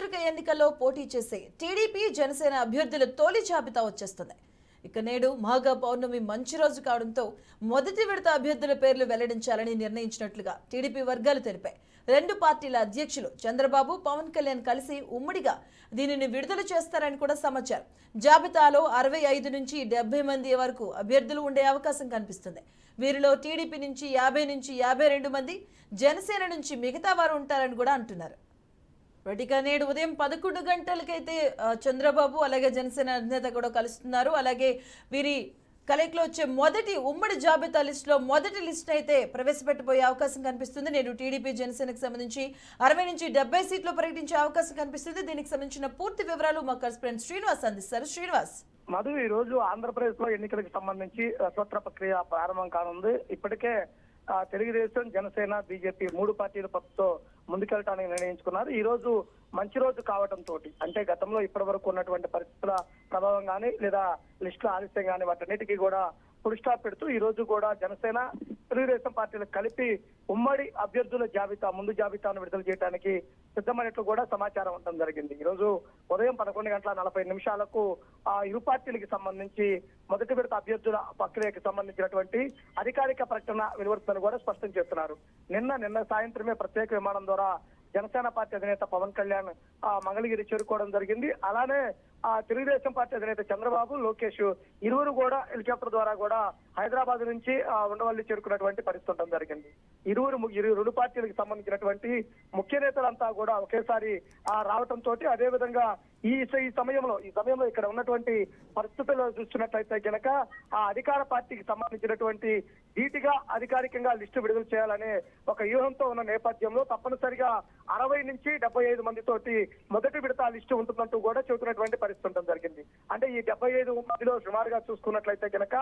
నియోజకవర్గ ఎన్నికల్లో పోటీ చేసే టీడీపీ జనసేన అభ్యర్థుల తొలి జాబితా వచ్చేస్తుంది. ఇక నేడు మాఘ పౌర్ణమి మంచి రోజు కావడంతో మొదటి విడత అభ్యర్థుల పేర్లు వెల్లడించాలని నిర్ణయించినట్లుగా టీడీపీ వర్గాలు తెలిపాయి. రెండు పార్టీల అధ్యక్షులు చంద్రబాబు, పవన్ కళ్యాణ్ కలిసి ఉమ్మడిగా దీనిని విడుదల చేస్తారని కూడా సమాచారం. జాబితాలో 65 నుంచి 70 మంది వరకు అభ్యర్థులు ఉండే అవకాశం కనిపిస్తుంది. వీరిలో టీడీపీ నుంచి 50 నుంచి 52 మంది, జనసేన నుంచి మిగతా వారు ఉంటారని కూడా అంటున్నారు. ఇక నేడు ఉదయం 11 గంటలకైతే చంద్రబాబు అలాగే జనసేన అధినేత కూడా కలుస్తున్నారు. అలాగే వీరి కలయికలో వచ్చే మొదటి ఉమ్మడి జాబితా లిస్టులో మొదటి లిస్ట్ అయితే ప్రవేశపెట్టబోయే అవకాశం కనిపిస్తుంది. నేడు టీడీపీ జనసేనకు సంబంధించి 60 నుంచి 70 సీట్లు ప్రకటించే అవకాశం కనిపిస్తుంది. దీనికి సంబంధించిన పూర్తి వివరాలు మా కరెస్పాండెంట్ శ్రీనివాస్ అందిస్తారు. శ్రీనివాస్, మధు, ఈ రోజు ఆంధ్రప్రదేశ్ లో ఎన్నికలకు సంబంధించి స్వతంత్ర ప్రక్రియ ప్రారంభం కానుంది. ఇప్పటికే తెలుగుదేశం, జనసేన, బీజేపీ 3 పార్టీల పట్టుతో ముందుకెళ్ళడానికి నిర్ణయించుకున్నారు. ఈ రోజు మంచి రోజు కావడంతో, అంటే గతంలో ఇప్పటి వరకు ఉన్నటువంటి పరిస్థితుల ప్రభావం కానీ లేదా లిస్టుల ఆలస్యం కానీ వాటన్నిటికీ కూడా ఫుల్ స్టాప్ పెడుతూ ఈ రోజు కూడా జనసేన, తెలుగుదేశం పార్టీలకు కలిపి ఉమ్మడి అభ్యర్థుల ముందు జాబితాను విడుదల చేయడానికి సిద్ధమైనట్లు కూడా సమాచారం ఉండడం జరిగింది. ఈ రోజు ఉదయం 11:40 ఇరు పార్టీలకు సంబంధించి మొదటి విడత అభ్యర్థుల ప్రక్రియకు సంబంధించినటువంటి అధికారిక ప్రకటన వెలువడుతుందని కూడా స్పష్టం చేస్తున్నారు. నిన్న సాయంత్రమే ప్రత్యేక విమానం ద్వారా జనసేన పార్టీ అధినేత పవన్ కళ్యాణ్ మంగళగిరి చేరుకోవడం జరిగింది. అలానే తెలుగుదేశం పార్టీ అధినేత చంద్రబాబు, లోకేష్ ఇరువురు కూడా హెలికాప్టర్ ద్వారా కూడా హైదరాబాద్ నుంచి ఉండవల్లి చేరుకున్నటువంటి పరిస్థితి ఉండడం జరిగింది. ఇరు పార్టీలకు సంబంధించినటువంటి ముఖ్య నేతలంతా కూడా ఒకేసారి రావడంతో అదే విధంగా ఈ సమయంలో ఇక్కడ ఉన్నటువంటి పరిస్థితుల్లో చూస్తున్నట్లయితే కనుక ఆ అధికార పార్టీకి సంబంధించినటువంటి ధీటుగా అధికారికంగా లిస్టు విడుదల చేయాలనే ఒక వ్యూహంతో ఉన్న నేపథ్యంలో తప్పనిసరిగా 60 నుంచి 75 మందితోటి మొదటి విడత లిస్టు ఉంటుందంటూ కూడా చెబుతున్నటువంటి పరిస్థితి ఉండడం జరిగింది. అంటే ఈ 75 మందిలో సుమారుగా చూసుకున్నట్లయితే కనుక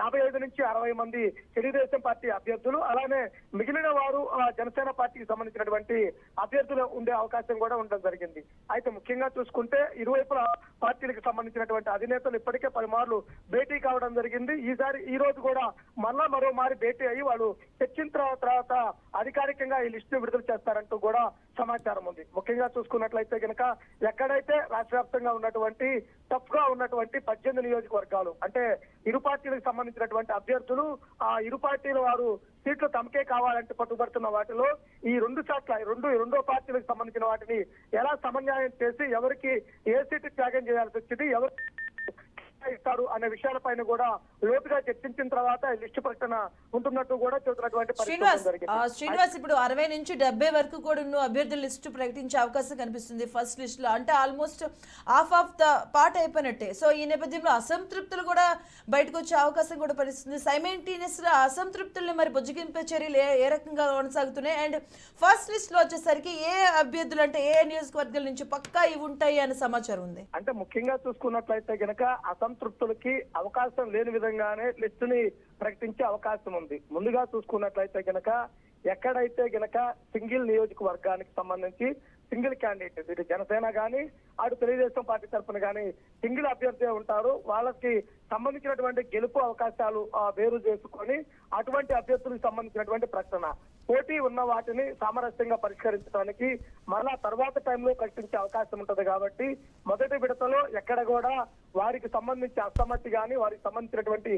55 నుంచి 60 మంది తెలుగుదేశం పార్టీ అభ్యర్థులు, అలానే మిగిలిన వారు జనసేన పార్టీకి సంబంధించినటువంటి అభ్యర్థులు ఉండే అవకాశం కూడా ఉండడం జరిగింది. అయితే ముఖ్యంగా చూసుకుంటే ఇరువైపుల పార్టీలకు సంబంధించినటువంటి అధినేతలు ఇప్పటికే పలుమార్లు భేటీ కావడం జరిగింది. ఈ రోజు కూడా మరోమారి భేటీ అయ్యి వాళ్ళు చర్చించిన తర్వాత అధికారికంగా ఈ లిస్టు విడుదల చేస్తారంటూ కూడా సమాచారం ఉంది. ముఖ్యంగా చూసుకున్నట్లయితే కనుక ఎక్కడైతే రాష్ట్ర వ్యాప్తంగా ఉన్నటువంటి టఫ్ గా ఉన్నటువంటి 18 నియోజకవర్గాలు, అంటే ఇరు పార్టీలకు సంబంధించినటువంటి అభ్యర్థులు ఇరు పార్టీల వారు సీట్లు తమకే కావాలంటే పట్టుబడుతున్న వాటిలో ఈ రెండో పార్టీలకు సంబంధించిన వాటిని ఎలా సమన్వయం చేసి ఎవరికి ఏ సీటు త్యాగం చేయాల్సి వచ్చింది, ఎవరు ఇస్తారు అనే విషయాలపైన కూడా లోతుగా చర్చించిన తర్వాత లిస్టు ప్రకటన ఉంటున్నట్టు కూడా చెబుతున్నటువంటి శ్రీనివాస్, ఇప్పుడు 60 నుంచి 70 వరకు కూడా అభ్యర్థుల లిస్టు ప్రకటించే అవకాశం కనిపిస్తుంది ఫస్ట్ లిస్ట్ లో. అంటే almost half of the part అయిపోయినట్టే. సో ఈ నేపథ్యంలో అసంతృప్తులు కూడా బయటకు వచ్చే అవకాశం కూడా పరిస్థితుంది. సైమెంటేనియస్ గా అసంతృప్తుల్ని మరి బుజ్జగింపే చర్యలు ఏ రకంగా కొనసాగుతున్నాయి? అండ్ ఫస్ట్ లిస్ట్ లో వచ్చేసరికి ఏ అభ్యర్థులు, అంటే ఏ నియోజకవర్గాల నుంచి పక్కా ఇవి ఉంటాయి అనే సమాచారం ఉంది. అంటే ముఖ్యంగా చూసుకున్నట్లయితే గనక అసంతృప్తులకి అవకాశం లేని విధంగానే లిస్టుని ప్రకటించే అవకాశం ఉంది. ముందుగా చూసుకున్నట్లయితే గనక ఎక్కడైతే గనక సింగిల్ నియోజకవర్గానికి సంబంధించి సింగిల్ క్యాండిడేట్, ఇటు జనసేన కానీ అటు తెలుగుదేశం పార్టీ తరఫున కానీ సింగిల్ అభ్యర్థి ఉంటారు, వాళ్ళకి సంబంధించినటువంటి గెలుపు అవకాశాలు వేరు చేసుకొని అటువంటి అభ్యర్థులకు సంబంధించినటువంటి ప్రకటన, పోటీ ఉన్న వాటిని సామరస్యంగా పరిష్కరించడానికి మళ్ళా తర్వాత టైంలో ప్రకటించే అవకాశం ఉంటుంది. కాబట్టి మొదటి విడతలో ఎక్కడ కూడా వారికి సంబంధించి అసమ్మతి కానీ వారికి సంబంధించినటువంటి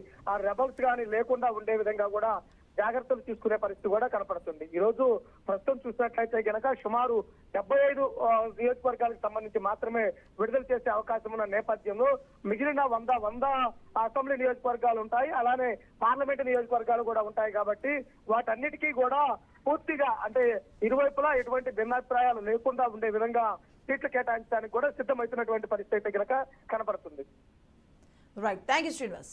రెబల్స్ కానీ లేకుండా ఉండే విధంగా కూడా జాగ్రత్తలు తీసుకునే పరిస్థితి కూడా కనపడుతుంది. ఈ రోజు ప్రస్తుతం చూసినట్లయితే గనక సుమారు 75 నియోజకవర్గాలకు సంబంధించి మాత్రమే విడుదల చేసే అవకాశం ఉన్న నేపథ్యంలో మిగిలిన 100 అసెంబ్లీ నియోజకవర్గాలు ఉంటాయి, అలానే పార్లమెంటు నియోజకవర్గాలు కూడా ఉంటాయి. కాబట్టి వాటన్నిటికీ కూడా పూర్తిగా, అంటే ఇరువైపులా ఎటువంటి భిన్నాభిప్రాయాలు లేకుండా ఉండే విధంగా సీట్లు కేటాయించడానికి కూడా సిద్ధమవుతున్నటువంటి పరిస్థితి అయితే కనుక కనపడుతుంది. Right, thank you Srinivas.